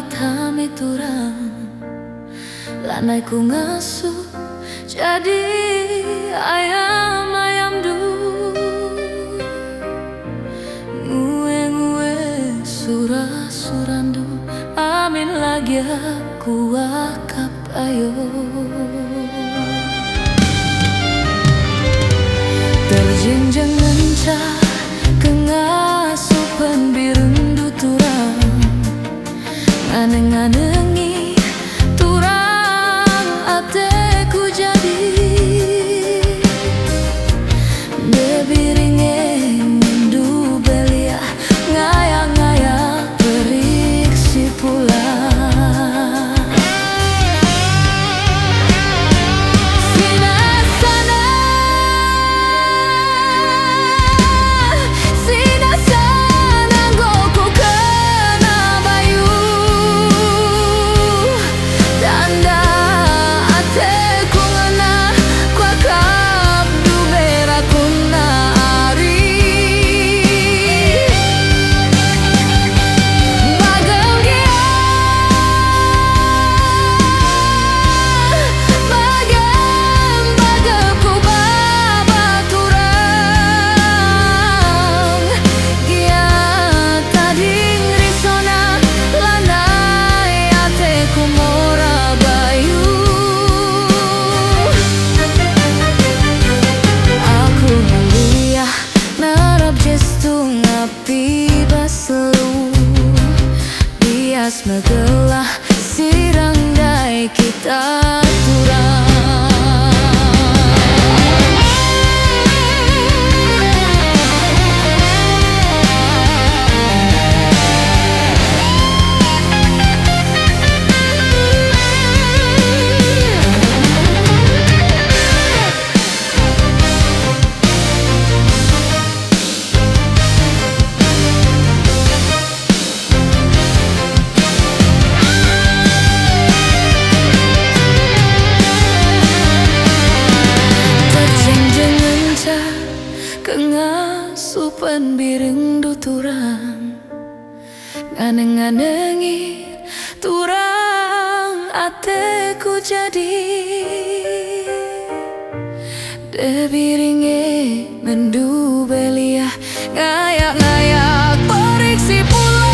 tami turang lanai ku ngasuh jadi ayam du ngue surandu amin lagi aku akap ayo terjenjang mencah kengasupan birundu turang nganeng-nganengi turang ateku jadi debiringe ndu belia ngaya-ngaya periksi pula bias megelah sirang dai kita turang kengasupan birundu turang nganeng-nganengi turang ateku jadi debiringe mendu belia ngayak-ngayak periksi pula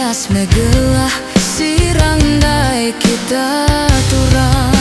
bias megelah sirang dai kita turang